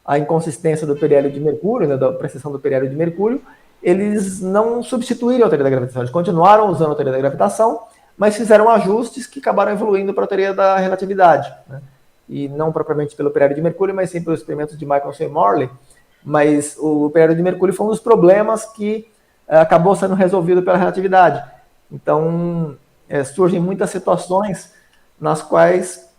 a inconsistência do periélio de mercúrio, né, da precessão do periélio de mercúrio, eles não substituíram a teoria da gravitação, eles continuaram usando a teoria da gravitação, mas fizeram ajustes que acabaram evoluindo para a teoria da relatividade, né? E não propriamente pelo periélio de mercúrio, mas sim pelos experimentos de Michelson e Morley. Mas o periélio de mercúrio foi um dos problemas que acabou sendo resolvido pela relatividade. Então, surgem muitas situações nas quais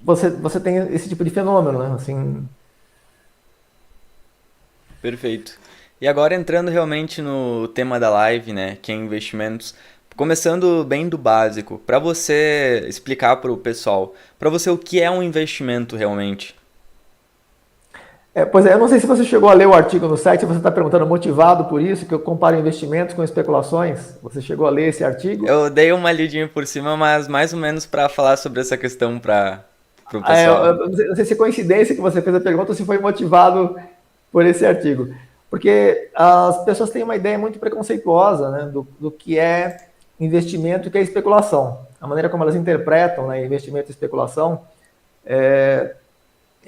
você tem esse tipo de fenômeno, né? Assim, Perfeito. E agora entrando realmente no tema da live, né, que é investimentos, começando bem do básico, para você explicar para o pessoal, para você o que é um investimento realmente. pois é, eu não sei se você chegou a ler o artigo no site, você está perguntando motivado por isso, que eu comparo investimentos com especulações. Você chegou a ler esse artigo? Eu dei uma lidinha por cima, mas mais ou menos para falar sobre essa questão para o Eu pessoal. não sei se é coincidência que você fez a pergunta ou se foi motivado por esse artigo. Porque as pessoas têm uma ideia muito preconceituosa, né, do que é investimento e o que é especulação. A maneira como elas interpretam, né, investimento e especulação é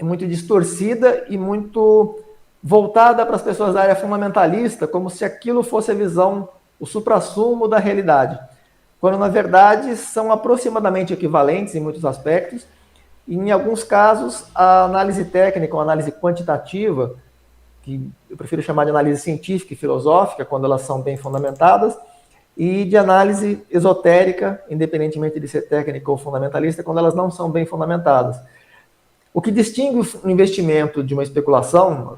muito distorcida e muito voltada para as pessoas da área fundamentalista, como se aquilo fosse a visão, o suprassumo da realidade. Quando, na verdade, são aproximadamente equivalentes em muitos aspectos, e em alguns casos, a análise técnica, ou análise quantitativa, que eu prefiro chamar de análise científica e filosófica, quando elas são bem fundamentadas, e de análise esotérica, independentemente de ser técnica ou fundamentalista, quando elas não são bem fundamentadas. O que distingue o investimento de uma especulação,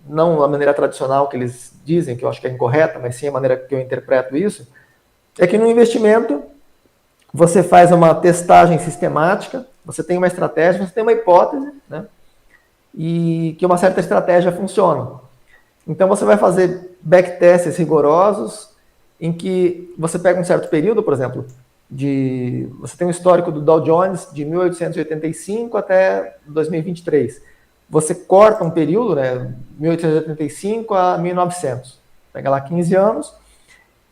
não a maneira tradicional que eles dizem, que eu acho que é incorreta, mas sim a maneira que eu interpreto isso, é que no investimento você faz uma testagem sistemática, você tem uma estratégia, você tem uma hipótese, né? E que uma certa estratégia funciona. Então você vai fazer backtests rigorosos, em que você pega um certo período, por exemplo, você tem um histórico do Dow Jones de 1885 até 2023. Você corta um período, né, 1885 a 1900. Pega lá 15 anos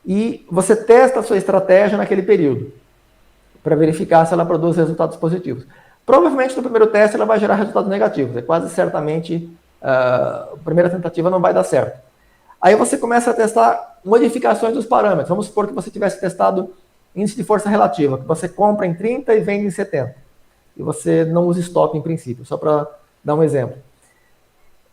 e você testa a sua estratégia naquele período para verificar se ela produz resultados positivos. Provavelmente no primeiro teste ela vai gerar resultados negativos. É quase certamente a primeira tentativa não vai dar certo. Aí você começa a testar modificações dos parâmetros. Vamos supor que você tivesse testado índice de força relativa, que você compra em 30 e vende em 70. E você não usa stop em princípio, só para dar um exemplo.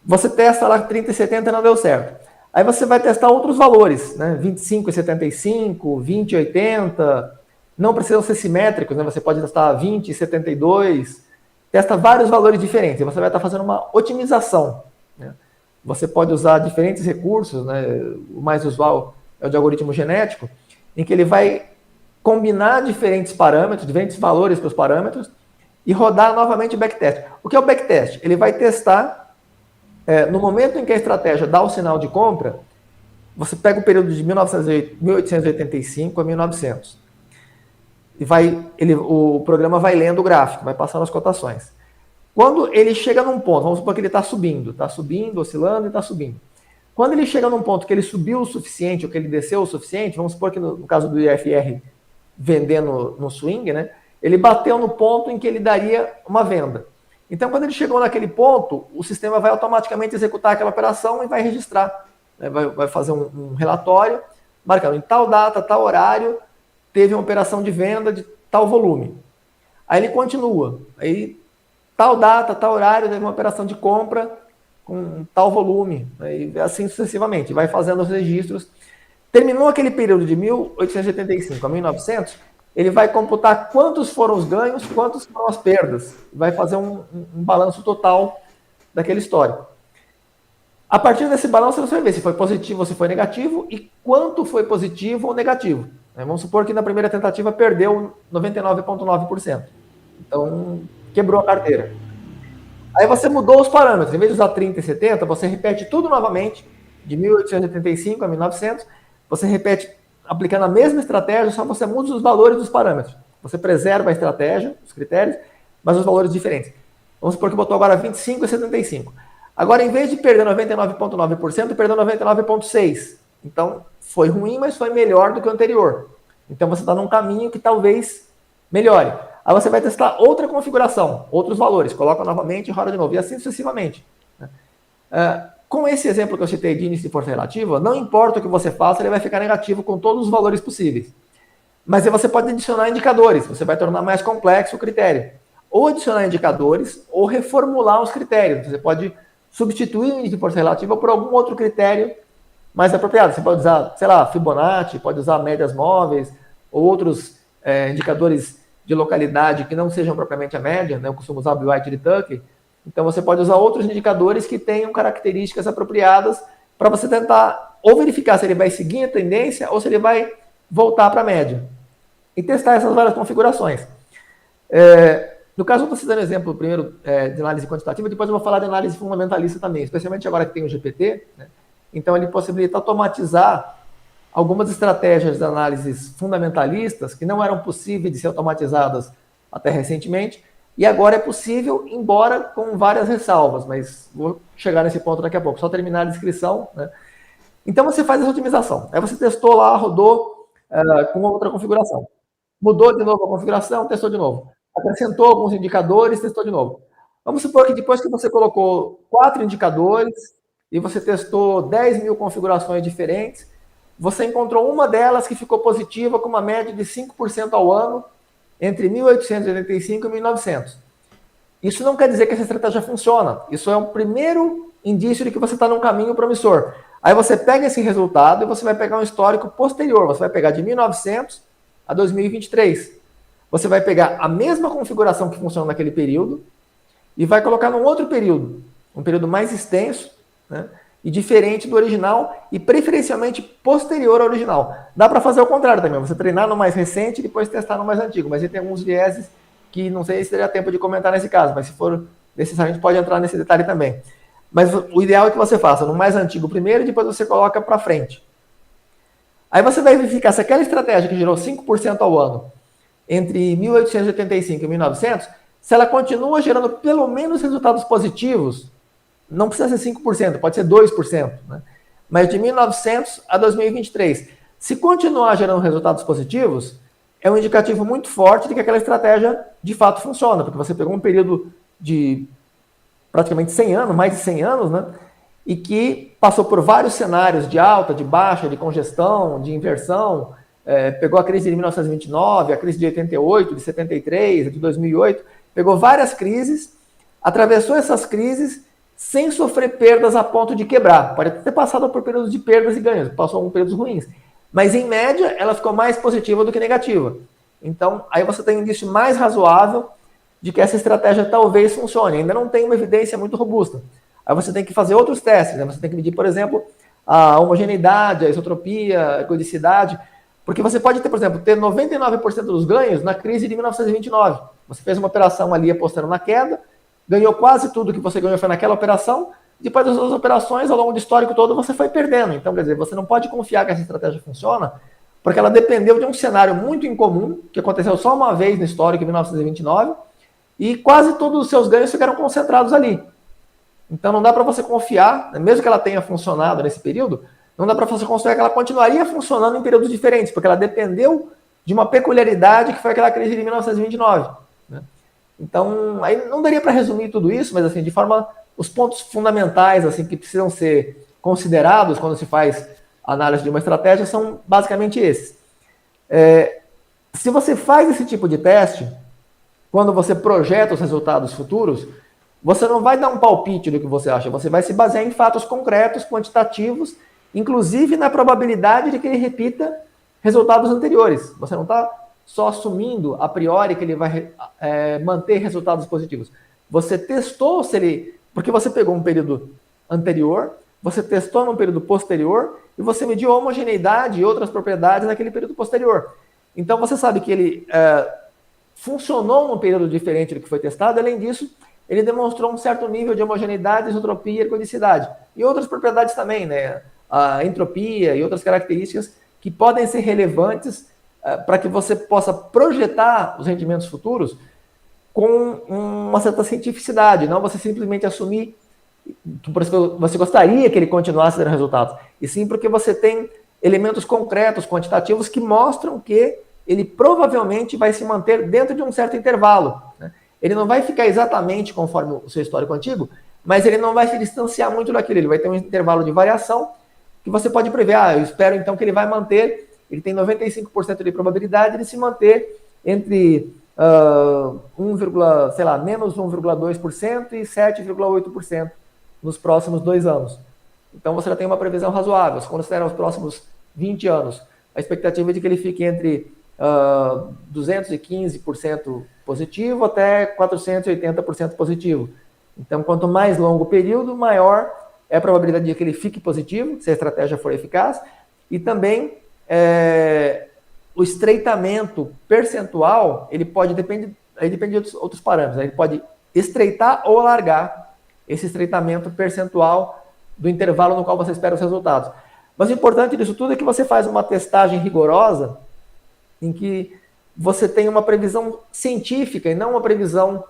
Você testa lá 30 e 70 e não deu certo. Aí você vai testar outros valores, né? 25 e 75, 20 e 80. Não precisam ser simétricos, né? Você pode testar 20 e 72. Testa vários valores diferentes. E você vai estar fazendo uma otimização, né? Você pode usar diferentes recursos, né? O mais usual é o de algoritmo genético, em que ele vai combinar diferentes parâmetros, diferentes valores para os parâmetros, e rodar novamente o backtest. O que é o backtest? Ele vai testar, no momento em que a estratégia dá o sinal de compra, você pega o período de 1885 a 1900. O programa vai lendo o gráfico, vai passando as cotações. Quando ele chega num ponto, vamos supor que ele está subindo, oscilando e está subindo. Quando ele chega num ponto que ele subiu o suficiente ou que ele desceu o suficiente, vamos supor que no caso do IFR vendendo no swing, né, ele bateu no ponto em que ele daria uma venda. Então, quando ele chegou naquele ponto, o sistema vai automaticamente executar aquela operação e vai registrar, né, vai fazer um relatório, marcando em tal data, tal horário, teve uma operação de venda de tal volume. Aí ele continua, aí tal data, tal horário, teve uma operação de compra com tal volume, e assim sucessivamente, vai fazendo os registros. Terminou aquele período de 1885 a 1900, ele vai computar quantos foram os ganhos, quantos foram as perdas, vai fazer um balanço total daquele histórico. A partir desse balanço você vai ver se foi positivo ou se foi negativo e quanto foi positivo ou negativo. Vamos supor que na primeira tentativa perdeu 99,9%. Então, quebrou a carteira. Aí você mudou os parâmetros. Em vez de usar 30 e 70, você repete tudo novamente, de 1885 a 1900. Você repete aplicando a mesma estratégia, só você muda os valores dos parâmetros. Você preserva a estratégia, os critérios, mas os valores diferentes. Vamos supor que botou agora 25 e 75. Agora, em vez de perder 99,9%, perdeu 99,6%. Então, foi ruim, mas foi melhor do que o anterior. Então, você está num caminho que talvez melhore. Aí você vai testar outra configuração, outros valores, coloca novamente e roda de novo, e assim sucessivamente. Com esse exemplo que eu citei de índice de força relativa, não importa o que você faça, ele vai ficar negativo com todos os valores possíveis. Mas aí você pode adicionar indicadores, você vai tornar mais complexo o critério. Ou adicionar indicadores, ou reformular os critérios. Você pode substituir o índice de força relativa por algum outro critério mais apropriado. Você pode usar, sei lá, Fibonacci, pode usar médias móveis, ou outros indicadores de localidade que não sejam propriamente a média, né? Eu costumo usar o White de Tucker. Então você pode usar outros indicadores que tenham características apropriadas para você tentar ou verificar se ele vai seguir a tendência ou se ele vai voltar para a média. E testar essas várias configurações. No caso, eu estou citando exemplo primeiro de análise quantitativa, depois eu vou falar de análise fundamentalista também, especialmente agora que tem o GPT, né? Então ele possibilita automatizar algumas estratégias de análises fundamentalistas que não eram possíveis de ser automatizadas até recentemente, e agora é possível, embora com várias ressalvas, mas vou chegar nesse ponto daqui a pouco, só terminar a descrição, né? Então você faz essa otimização, aí você testou lá, rodou com outra configuração, mudou de novo a configuração, testou de novo, acrescentou alguns indicadores, testou de novo. Vamos supor que depois que você colocou 4 indicadores e você testou 10 mil configurações diferentes, você encontrou uma delas que ficou positiva com uma média de 5% ao ano entre 1885 e 1900. Isso não quer dizer que essa estratégia funciona. Isso é um primeiro indício de que você está num caminho promissor. Aí você pega esse resultado e você vai pegar um histórico posterior. Você vai pegar de 1900 a 2023. Você vai pegar a mesma configuração que funciona naquele período e vai colocar num outro período, um período mais extenso, né? E diferente do original e preferencialmente posterior ao original. Dá para fazer o contrário também, você treinar no mais recente e depois testar no mais antigo, mas aí tem alguns vieses que não sei se teria tempo de comentar nesse caso, mas se for necessário a gente pode entrar nesse detalhe também. Mas o ideal é que você faça no mais antigo primeiro e depois você coloca para frente. Aí você vai verificar se aquela estratégia que gerou 5% ao ano entre 1885 e 1900, se ela continua gerando pelo menos resultados positivos. Não precisa ser 5%, pode ser 2%, né? Mas de 1900 a 2023, se continuar gerando resultados positivos, é um indicativo muito forte de que aquela estratégia de fato funciona, porque você pegou um período de praticamente 100 anos, mais de 100 anos, né? E que passou por vários cenários de alta, de baixa, de congestão, de inversão, pegou a crise de 1929, a crise de 88, de 73, de 2008, pegou várias crises, atravessou essas crises sem sofrer perdas a ponto de quebrar. Pode ter passado por períodos de perdas e ganhos, passou alguns períodos ruins. Mas, em média, ela ficou mais positiva do que negativa. Então, aí você tem um indício mais razoável de que essa estratégia talvez funcione. Ainda não tem uma evidência muito robusta. Aí você tem que fazer outros testes, né? Você tem que medir, por exemplo, a homogeneidade, a isotropia, a ecodicidade, porque você pode ter, por exemplo, ter 99% dos ganhos na crise de 1929. Você fez uma operação ali apostando na queda, ganhou quase tudo que você ganhou foi naquela operação, depois das outras operações, ao longo do histórico todo, você foi perdendo. Então, quer dizer, você não pode confiar que essa estratégia funciona, porque ela dependeu de um cenário muito incomum, que aconteceu só uma vez no histórico, em 1929, e quase todos os seus ganhos ficaram concentrados ali. Então, não dá para você confiar, mesmo que ela tenha funcionado nesse período, não dá para você considerar que ela continuaria funcionando em períodos diferentes, porque ela dependeu de uma peculiaridade que foi aquela crise de 1929. Né? Então, aí não daria para resumir tudo isso, mas assim, de forma, os pontos fundamentais assim que precisam ser considerados quando se faz análise de uma estratégia são basicamente esses. Se você faz esse tipo de teste, quando você projeta os resultados futuros, você não vai dar um palpite do que você acha, você vai se basear em fatos concretos, quantitativos, inclusive na probabilidade de que ele repita resultados anteriores. Você não está só assumindo a priori que ele vai manter resultados positivos. Você testou se ele... Porque você pegou um período anterior, você testou num período posterior e você mediu a homogeneidade e outras propriedades naquele período posterior. Então você sabe que ele funcionou num período diferente do que foi testado. Além disso, ele demonstrou um certo nível de homogeneidade, isotropia e ergodicidade. E outras propriedades também, né? A entropia e outras características que podem ser relevantes para que você possa projetar os rendimentos futuros com uma certa cientificidade, não você simplesmente assumir que você gostaria que ele continuasse dando resultados, e sim porque você tem elementos concretos, quantitativos, que mostram que ele provavelmente vai se manter dentro de um certo intervalo, né? Ele não vai ficar exatamente conforme o seu histórico antigo, mas ele não vai se distanciar muito daquilo, ele vai ter um intervalo de variação que você pode prever. Eu espero então que ele vai manter, ele tem 95% de probabilidade de se manter entre menos 1,2% e 7,8% nos próximos 2 anos. Então você já tem uma previsão razoável. Se considera os próximos 20 anos, a expectativa é de que ele fique entre 215% positivo até 480% positivo. Então, quanto mais longo o período, maior é a probabilidade de que ele fique positivo, se a estratégia for eficaz, e também o estreitamento percentual, ele depende de outros parâmetros, ele pode estreitar ou alargar esse estreitamento percentual do intervalo no qual você espera os resultados. Mas o importante disso tudo é que você faz uma testagem rigorosa em que você tem uma previsão científica e não uma previsão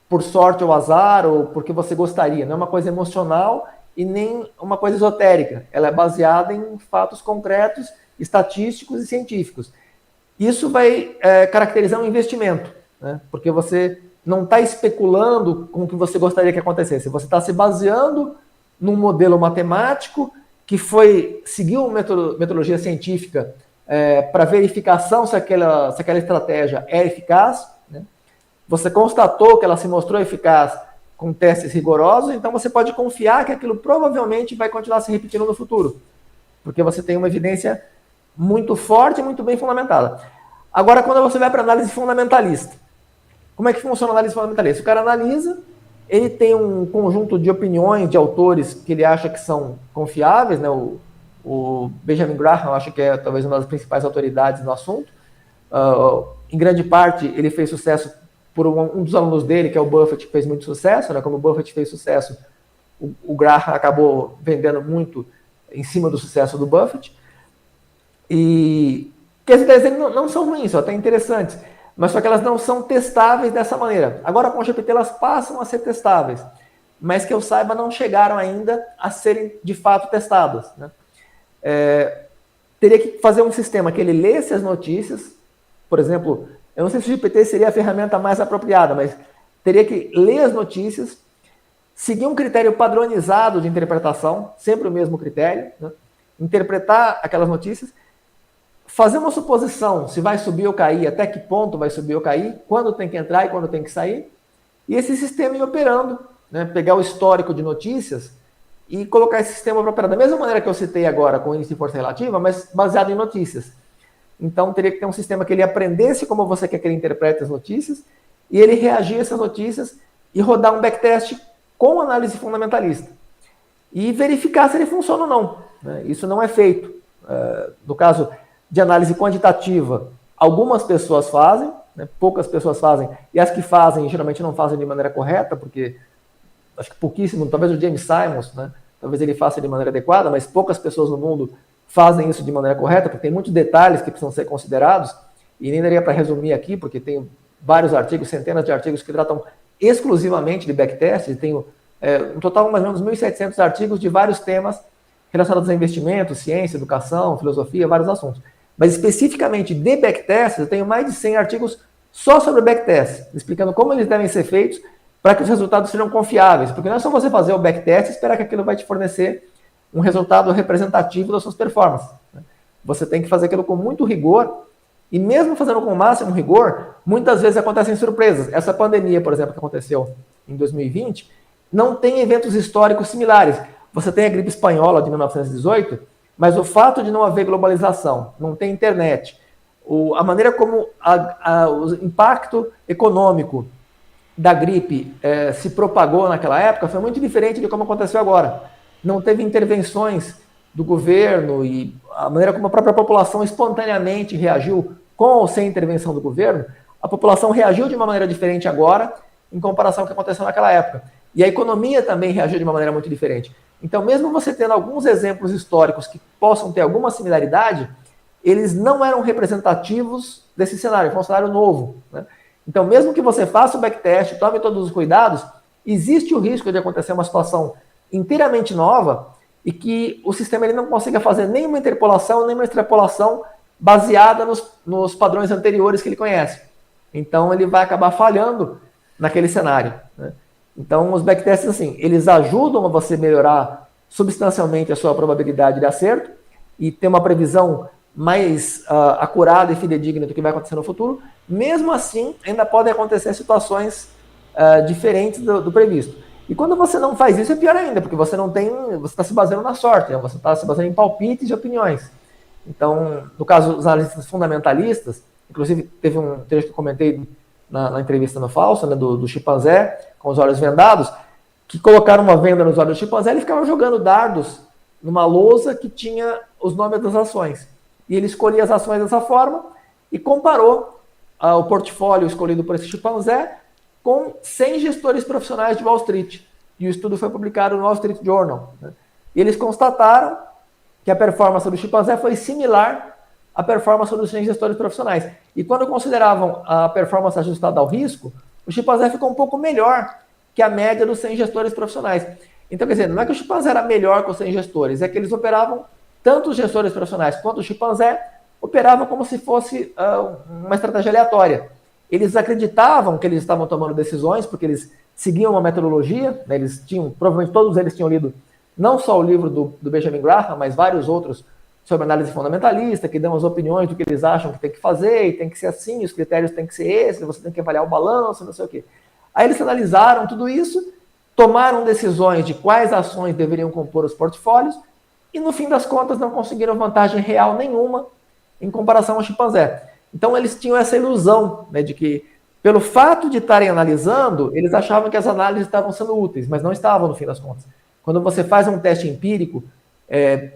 por sorte ou azar ou porque você gostaria. Não é uma coisa emocional e nem uma coisa esotérica. Ela é baseada em fatos concretos, estatísticos e científicos. Isso vai caracterizar um investimento, né? Porque você não está especulando com o que você gostaria que acontecesse. Você está se baseando num modelo matemático que seguiu uma metodologia científica para verificação se aquela estratégia é eficaz, né? Você constatou que ela se mostrou eficaz com testes rigorosos, então você pode confiar que aquilo provavelmente vai continuar se repetindo no futuro, porque você tem uma evidência muito forte e muito bem fundamentada. Agora, quando você vai para a análise fundamentalista, como é que funciona a análise fundamentalista? O cara analisa, ele tem um conjunto de opiniões de autores que ele acha que são confiáveis, né? O Benjamin Graham, eu acho que é talvez uma das principais autoridades no assunto. Em grande parte, ele fez sucesso por um dos alunos dele, que é o Buffett, que fez muito sucesso, né? Como o Buffett fez sucesso, o Graham acabou vendendo muito em cima do sucesso do Buffett. E que as ideias dele não são ruins, são até interessantes, mas só que elas não são testáveis dessa maneira. Agora, com o GPT, elas passam a ser testáveis, mas que eu saiba, não chegaram ainda a serem de fato testadas, né? Teria que fazer um sistema que ele lesse as notícias, por exemplo, eu não sei se o GPT seria a ferramenta mais apropriada, mas teria que ler as notícias, seguir um critério padronizado de interpretação, sempre o mesmo critério, né? Interpretar aquelas notícias, fazer uma suposição se vai subir ou cair, até que ponto vai subir ou cair, quando tem que entrar e quando tem que sair, e esse sistema ir operando, né? Pegar o histórico de notícias e colocar esse sistema para operar da mesma maneira que eu citei agora com o índice de força relativa, mas baseado em notícias. Então teria que ter um sistema que ele aprendesse como você quer que ele interprete as notícias e ele reagir a essas notícias e rodar um backtest com análise fundamentalista e verificar se ele funciona ou não, né? Isso não é feito. No caso de análise quantitativa, algumas pessoas fazem, né? Poucas pessoas fazem, e as que fazem geralmente não fazem de maneira correta, porque acho que pouquíssimo, talvez o James Simons, né? Talvez ele faça de maneira adequada, mas poucas pessoas no mundo fazem isso de maneira correta, porque tem muitos detalhes que precisam ser considerados, e nem daria para resumir aqui, porque tem vários artigos, centenas de artigos que tratam exclusivamente de backtest, tenho no total mais ou menos 1.700 artigos de vários temas relacionados a investimentos, ciência, educação, filosofia, vários assuntos. Mas especificamente de backtests, eu tenho mais de 100 artigos só sobre backtests, explicando como eles devem ser feitos para que os resultados sejam confiáveis, porque não é só você fazer o backtest e esperar que aquilo vai te fornecer um resultado representativo das suas performances, né? Você tem que fazer aquilo com muito rigor, e mesmo fazendo com o máximo rigor, muitas vezes acontecem surpresas. Essa pandemia, por exemplo, que aconteceu em 2020, não tem eventos históricos similares. Você tem a gripe espanhola de 1918, mas o fato de não haver globalização, não ter internet, a maneira como o impacto econômico da gripe se propagou naquela época foi muito diferente de como aconteceu agora. Não teve intervenções do governo e a maneira como a própria população espontaneamente reagiu com ou sem intervenção do governo, a população reagiu de uma maneira diferente agora em comparação ao que aconteceu naquela época. E a economia também reagiu de uma maneira muito diferente. Então, mesmo você tendo alguns exemplos históricos que possam ter alguma similaridade, eles não eram representativos desse cenário, foi um cenário novo, né? Então, mesmo que você faça o backtest, tome todos os cuidados, existe o risco de acontecer uma situação inteiramente nova e que o sistema ele não consiga fazer nem uma interpolação, nem uma extrapolação baseada nos padrões anteriores que ele conhece. Então, ele vai acabar falhando naquele cenário, né? Então, os backtests, assim, eles ajudam a você melhorar substancialmente a sua probabilidade de acerto e ter uma previsão mais acurada e fidedigna do que vai acontecer no futuro. Mesmo assim, ainda podem acontecer situações diferentes do previsto. E quando você não faz isso, é pior ainda, porque você está se baseando na sorte, né? Você está se baseando em palpites e opiniões. Então, no caso dos analistas fundamentalistas, inclusive teve um trecho que eu comentei na entrevista no Falso, né, do chimpanzé com os olhos vendados, que colocaram uma venda nos olhos do chimpanzé e ele ficava jogando dardos numa lousa que tinha os nomes das ações. E ele escolhia as ações dessa forma e comparou o portfólio escolhido por esse chimpanzé com 100 gestores profissionais de Wall Street. E o estudo foi publicado no Wall Street Journal, né? E eles constataram que a performance do chimpanzé foi similar à performance dos 100 gestores profissionais. E quando consideravam a performance ajustada ao risco, o chimpanzé ficou um pouco melhor que a média dos 100 gestores profissionais. Então, quer dizer, não é que o chimpanzé era melhor que os 100 gestores, é que eles operavam, tanto os gestores profissionais quanto o chimpanzé, operavam como se fosse uma estratégia aleatória. Eles acreditavam que eles estavam tomando decisões, porque eles seguiam uma metodologia, né? Eles tinham, provavelmente todos eles tinham lido não só o livro do Benjamin Graham, mas vários outros sobre análise fundamentalista, que dão as opiniões do que eles acham que tem que fazer, e tem que ser assim, os critérios têm que ser esses, você tem que avaliar o balanço, não sei o quê. Aí eles analisaram tudo isso, tomaram decisões de quais ações deveriam compor os portfólios, e no fim das contas não conseguiram vantagem real nenhuma em comparação ao chimpanzé. Então eles tinham essa ilusão, né, de que, pelo fato de estarem analisando, eles achavam que as análises estavam sendo úteis, mas não estavam no fim das contas. Quando você faz um teste empírico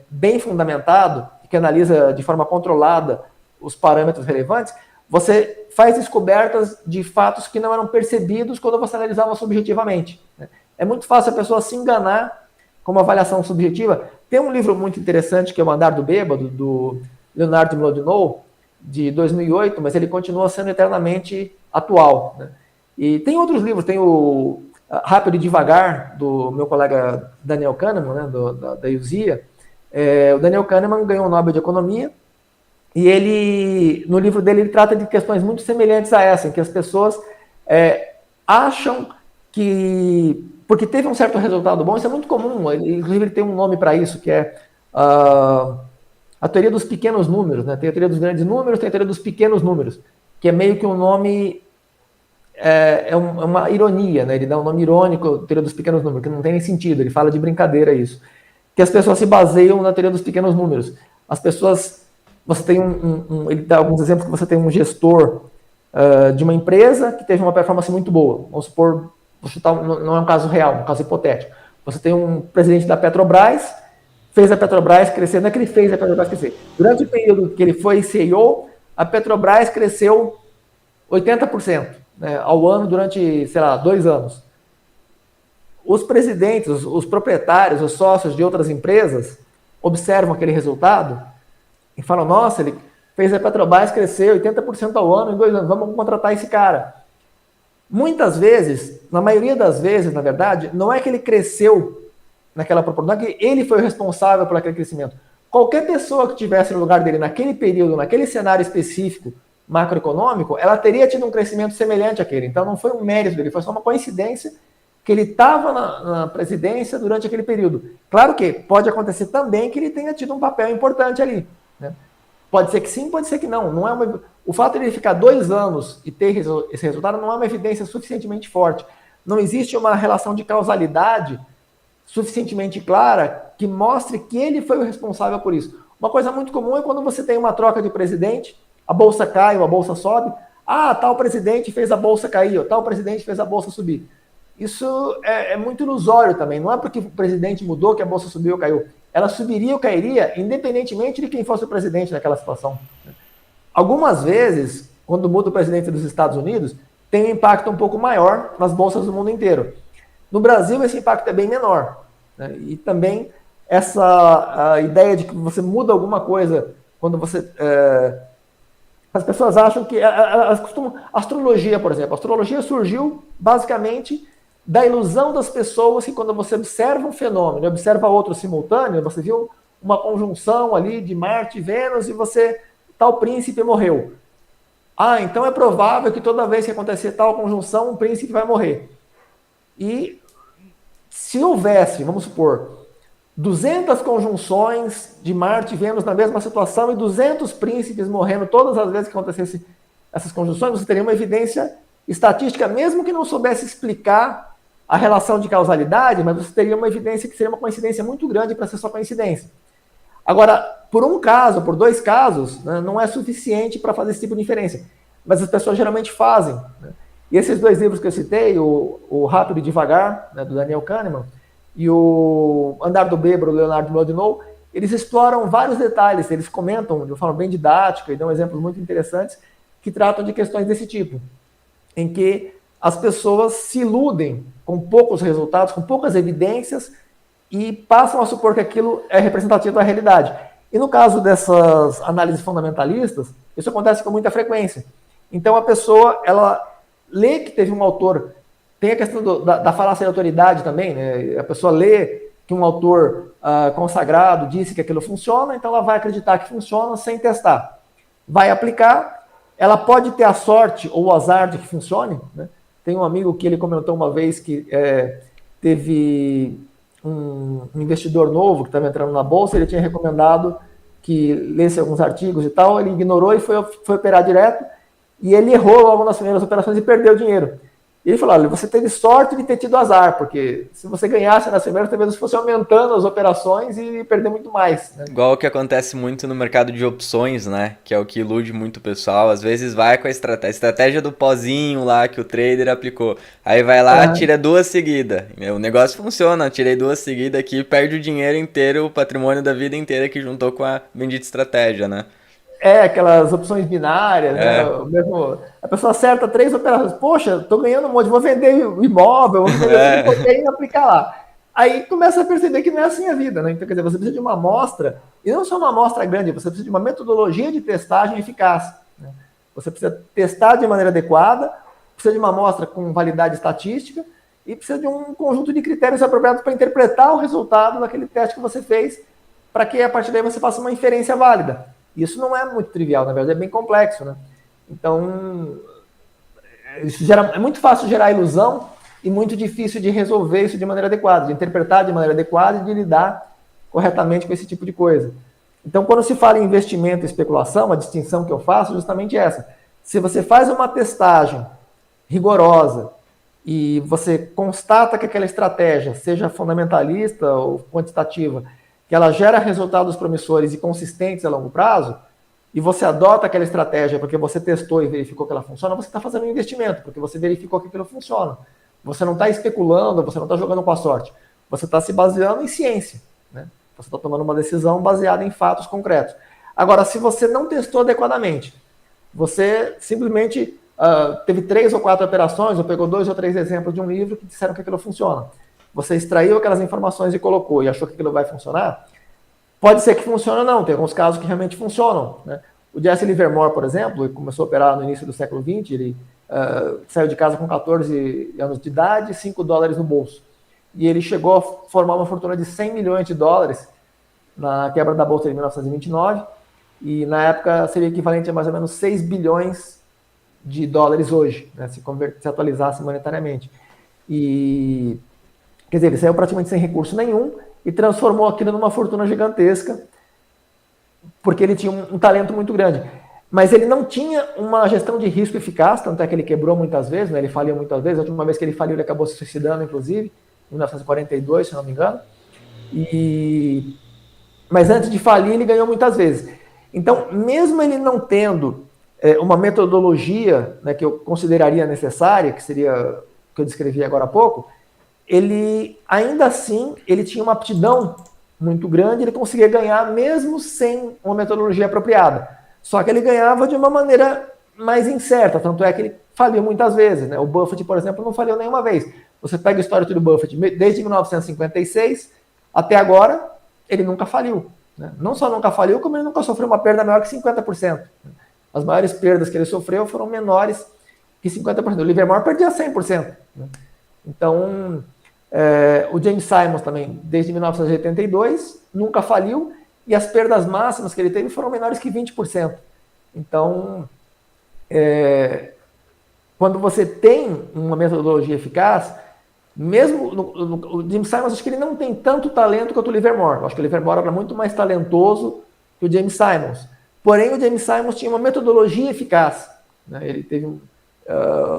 bem fundamentado, que analisa de forma controlada os parâmetros relevantes, você faz descobertas de fatos que não eram percebidos quando você analisava subjetivamente, né? É muito fácil a pessoa se enganar com uma avaliação subjetiva. Tem um livro muito interessante que é O Andar do Bêbado, do Leonard Mlodinow, de 2008, mas ele continua sendo eternamente atual, né? E tem outros livros, tem o Rápido e Devagar, do meu colega Daniel Kahneman, né, da USIA. O Daniel Kahneman ganhou o Nobel de Economia, e ele, no livro dele, ele trata de questões muito semelhantes a essa, em que as pessoas acham que, porque teve um certo resultado bom, isso é muito comum, inclusive ele tem um nome para isso, que é a teoria dos pequenos números, né? Tem a teoria dos grandes números, tem a teoria dos pequenos números, que é meio que um nome, uma ironia, né? Ele dá um nome irônico, teoria dos pequenos números, que não tem nem sentido, ele fala de brincadeira isso. Que as pessoas se baseiam na teoria dos pequenos números. As pessoas, você tem ele dá alguns exemplos que você tem um gestor de uma empresa que teve uma performance muito boa. Vamos supor, vou chutar, não é um caso real, um caso hipotético. Você tem um presidente da Petrobras, fez a Petrobras crescer, não é que ele fez a Petrobras crescer. Durante o período que ele foi CEO, a Petrobras cresceu 80%, né, ao ano durante, 2 anos. Os presidentes, os proprietários, os sócios de outras empresas observam aquele resultado e falam, nossa, ele fez a Petrobras crescer 80% ao ano em 2 anos, vamos contratar esse cara. Muitas vezes, na maioria das vezes, na verdade, não é que ele cresceu naquela proporção, não é que ele foi o responsável por aquele crescimento. Qualquer pessoa que estivesse no lugar dele naquele período, naquele cenário específico macroeconômico, ela teria tido um crescimento semelhante àquele. Então não foi um mérito dele, foi só uma coincidência que ele estava na presidência durante aquele período. Claro que pode acontecer também que ele tenha tido um papel importante ali, né? Pode ser que sim, pode ser que não. O fato de ele ficar 2 anos e ter esse resultado não é uma evidência suficientemente forte. Não existe uma relação de causalidade suficientemente clara que mostre que ele foi o responsável por isso. Uma coisa muito comum é quando você tem uma troca de presidente, a bolsa cai ou a bolsa sobe. Tal presidente fez a bolsa cair, ou tal presidente fez a bolsa subir. Isso é muito ilusório também. Não é porque o presidente mudou que a bolsa subiu ou caiu. Ela subiria ou cairia independentemente de quem fosse o presidente naquela situação. Algumas vezes, quando muda o presidente dos Estados Unidos, tem um impacto um pouco maior nas bolsas do mundo inteiro. No Brasil, esse impacto é bem menor, né? E também a ideia de que você muda alguma coisa quando você... as pessoas acham que... Astrologia, por exemplo. A astrologia surgiu basicamente da ilusão das pessoas que quando você observa um fenômeno, observa outro simultâneo, você viu uma conjunção ali de Marte e Vênus e você tal príncipe morreu. Ah, então é provável que toda vez que acontecer tal conjunção, um príncipe vai morrer. E se houvesse, vamos supor, 200 conjunções de Marte e Vênus na mesma situação e 200 príncipes morrendo todas as vezes que acontecesse essas conjunções, você teria uma evidência estatística, mesmo que não soubesse explicar a relação de causalidade, mas você teria uma evidência que seria uma coincidência muito grande para ser só coincidência. Agora, por um caso, por 2 casos, né, não é suficiente para fazer esse tipo de inferência, mas as pessoas geralmente fazem. Né? E esses 2 livros que eu citei, o Rápido e Devagar, né, do Daniel Kahneman, e o Andar do Bêbado, do Leonardo Mlodinow, eles exploram vários detalhes, eles comentam de uma forma bem didática e dão exemplos muito interessantes que tratam de questões desse tipo, em que as pessoas se iludem com poucos resultados, com poucas evidências, e passam a supor que aquilo é representativo da realidade. E no caso dessas análises fundamentalistas, isso acontece com muita frequência. Então a pessoa, ela lê que teve um autor, tem a questão da falácia de autoridade também, né? A pessoa lê que um autor consagrado disse que aquilo funciona, então ela vai acreditar que funciona sem testar. Vai aplicar, ela pode ter a sorte ou o azar de que funcione, né? Tem um amigo que ele comentou uma vez que teve um investidor novo que estava entrando na bolsa, ele tinha recomendado que lesse alguns artigos e tal, ele ignorou e foi operar direto, e ele errou logo nas primeiras operações e perdeu dinheiro. E ele falou, olha, você teve sorte de ter tido azar, porque se você ganhasse nas primeiras, talvez você fosse aumentando as operações e perder muito mais. Né? Igual o que acontece muito no mercado de opções, né? Que é o que ilude muito o pessoal. Às vezes vai com a estratégia do pozinho lá que o trader aplicou. Aí vai lá, tira 2 seguidas. O negócio funciona, tirei 2 seguidas aqui, perde o dinheiro inteiro, o patrimônio da vida inteira que juntou com a bendita estratégia, né? Aquelas opções binárias, né? Mesmo, a pessoa acerta 3 operações. Poxa, tô ganhando um monte, vou vender o imóvel, vou vender o e aplicar lá. Aí começa a perceber que não é assim a vida, né? Então, quer dizer, você precisa de uma amostra, e não só uma amostra grande, você precisa de uma metodologia de testagem eficaz. Né? Você precisa testar de maneira adequada, precisa de uma amostra com validade estatística, e precisa de um conjunto de critérios apropriados para interpretar o resultado daquele teste que você fez, para que a partir daí você faça uma inferência válida. Isso não é muito trivial, na verdade é bem complexo, né? Então, é muito fácil gerar ilusão e muito difícil de resolver isso de maneira adequada, de interpretar de maneira adequada e de lidar corretamente com esse tipo de coisa. Então, quando se fala em investimento e especulação, a distinção que eu faço é justamente essa. Se você faz uma testagem rigorosa e você constata que aquela estratégia, seja fundamentalista ou quantitativa, que ela gera resultados promissores e consistentes a longo prazo, e você adota aquela estratégia porque você testou e verificou que ela funciona, você está fazendo um investimento, porque você verificou que aquilo funciona. Você não está especulando, você não está jogando com a sorte. Você está se baseando em ciência. Né? Você está tomando uma decisão baseada em fatos concretos. Agora, se você não testou adequadamente, você simplesmente teve 3 ou 4 operações, ou pegou 2 ou 3 exemplos de um livro que disseram que aquilo funciona. Você extraiu aquelas informações e colocou e achou que aquilo vai funcionar, pode ser que funcione ou não, tem alguns casos que realmente funcionam. Né? O Jesse Livermore, por exemplo, ele começou a operar no início do século XX, ele saiu de casa com 14 anos de idade, $5 no bolso. E ele chegou a formar uma fortuna de $100 milhões na quebra da bolsa de 1929, e na época seria equivalente a mais ou menos 6 bilhões de dólares hoje, né, se atualizasse monetariamente. E quer dizer, ele saiu praticamente sem recurso nenhum e transformou aquilo numa fortuna gigantesca, porque ele tinha um talento muito grande. Mas ele não tinha uma gestão de risco eficaz, tanto é que ele quebrou muitas vezes, né? Ele faliu muitas vezes. A última vez que ele faliu, ele acabou se suicidando, inclusive, em 1942, se não me engano. Mas antes de falir, ele ganhou muitas vezes. Então, mesmo ele não tendo uma metodologia, né, que eu consideraria necessária, que seria o que eu descrevi agora há pouco, ele, ainda assim, ele tinha uma aptidão muito grande, ele conseguia ganhar mesmo sem uma metodologia apropriada. Só que ele ganhava de uma maneira mais incerta, tanto é que ele faliu muitas vezes. Né? O Buffett, por exemplo, não faliu nenhuma vez. Você pega o histórico do Buffett desde 1956 até agora, ele nunca faliu. Né? Não só nunca faliu, como ele nunca sofreu uma perda maior que 50%. As maiores perdas que ele sofreu foram menores que 50%. O Livermore perdia 100%. Né? Então, o James Simons também, desde 1982, nunca faliu, e as perdas máximas que ele teve foram menores que 20%. Então, quando você tem uma metodologia eficaz, mesmo o Jim Simons, acho que ele não tem tanto talento quanto o Livermore. Eu acho que o Livermore era muito mais talentoso que o James Simons. Porém, o James Simons tinha uma metodologia eficaz. Né? Ele teve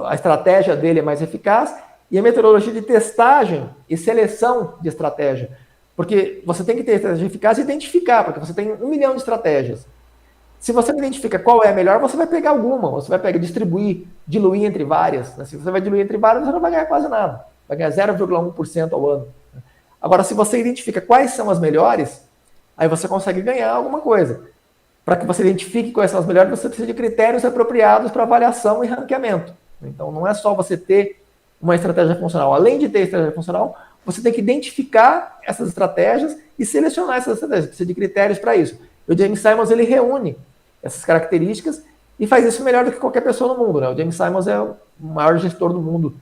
a estratégia dele é mais eficaz e a metodologia de testagem e seleção de estratégia. Porque você tem que ter estratégia eficaz e identificar, porque você tem 1 milhão de estratégias. Se você não identifica qual é a melhor, você vai pegar alguma, você vai pegar, distribuir, diluir entre várias. Né? Se você vai diluir entre várias, você não vai ganhar quase nada. Vai ganhar 0,1% ao ano. Agora, se você identifica quais são as melhores, aí você consegue ganhar alguma coisa. Para que você identifique quais são as melhores, você precisa de critérios apropriados para avaliação e ranqueamento. Então, não é só você ter uma estratégia funcional. Além de ter estratégia funcional, você tem que identificar essas estratégias e selecionar essas estratégias. Você precisa de critérios para isso. E o James Simons, ele reúne essas características e faz isso melhor do que qualquer pessoa no mundo. Né? O James Simons é o maior gestor do mundo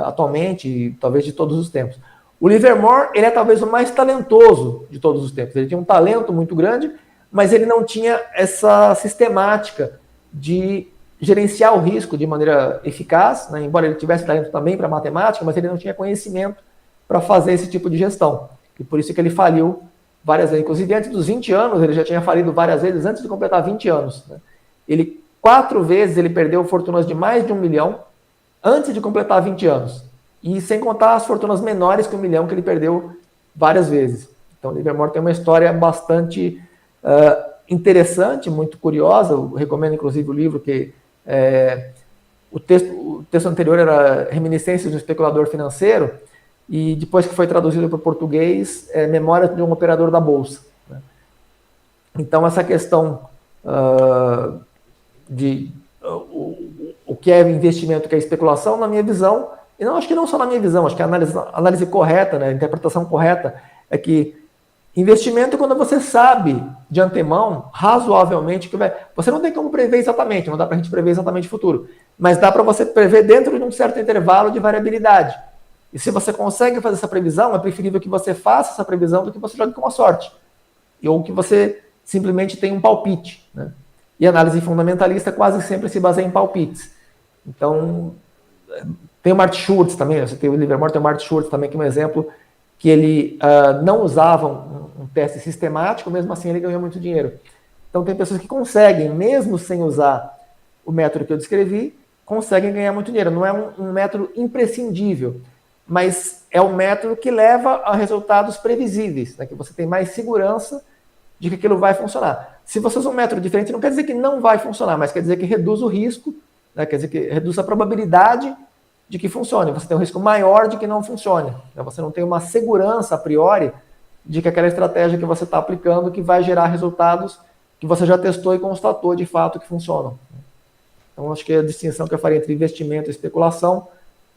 atualmente e talvez de todos os tempos. O Livermore, ele é talvez o mais talentoso de todos os tempos. Ele tinha um talento muito grande, mas ele não tinha essa sistemática de gerenciar o risco de maneira eficaz, né? Embora ele tivesse talento também para matemática, mas ele não tinha conhecimento para fazer esse tipo de gestão. E por isso que ele faliu várias vezes. Inclusive, antes dos 20 anos, ele já tinha falido várias vezes, antes de completar 20 anos. Né? Ele, 4 vezes, ele perdeu fortunas de mais de 1 milhão antes de completar 20 anos. E sem contar as fortunas menores que 1 milhão que ele perdeu várias vezes. Então, o Livermore tem uma história bastante interessante, muito curiosa. Eu recomendo, inclusive, o livro que o texto anterior era Reminiscências de um Especulador Financeiro, e depois que foi traduzido para o português, Memórias de um Operador da Bolsa. Né? Então, essa questão de o que é investimento, o que é especulação, na minha visão, e não acho que não só na minha visão, acho que a análise correta, né, a interpretação correta, é que investimento é quando você sabe de antemão, razoavelmente, que você não tem como prever exatamente, não dá para a gente prever exatamente o futuro, mas dá para você prever dentro de um certo intervalo de variabilidade. E se você consegue fazer essa previsão, é preferível que você faça essa previsão do que você jogue com a sorte. Ou que você simplesmente tenha um palpite. Né? E a análise fundamentalista quase sempre se baseia em palpites. Então, tem o Martin Schultz também, você tem o Livermore, tem o Martin Schultz também, que é um exemplo que ele não usava um teste sistemático, mesmo assim ele ganhou muito dinheiro. Então, tem pessoas que conseguem, mesmo sem usar o método que eu descrevi, conseguem ganhar muito dinheiro. Não é um método imprescindível, mas é um método que leva a resultados previsíveis, né? Que você tem mais segurança de que aquilo vai funcionar. Se você usa um método diferente, não quer dizer que não vai funcionar, mas quer dizer que reduz o risco, né? Quer dizer que reduz a probabilidade de que funcione. Você tem um risco maior de que não funcione. Né? Você não tem uma segurança a priori de que aquela estratégia que você está aplicando que vai gerar resultados que você já testou e constatou de fato que funcionam. Então, acho que a distinção que eu faria entre investimento e especulação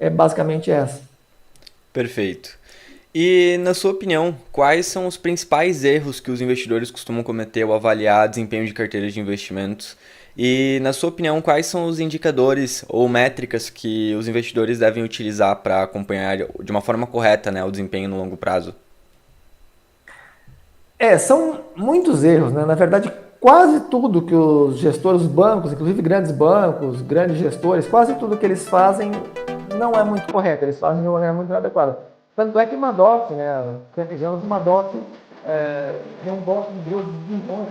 é basicamente essa. Perfeito. E, na sua opinião, quais são os principais erros que os investidores costumam cometer ao avaliar desempenho de carteiras de investimentos? E, na sua opinião, quais são os indicadores ou métricas que os investidores devem utilizar para acompanhar de uma forma correta, né, o desempenho no longo prazo? São muitos erros, né? Na verdade, quase tudo que os gestores, os bancos, inclusive grandes bancos, grandes gestores, quase tudo que eles fazem não é muito correto, eles fazem de uma maneira muito inadequada. Tanto é que Madoff, né, Madoff tem um banco de bilhões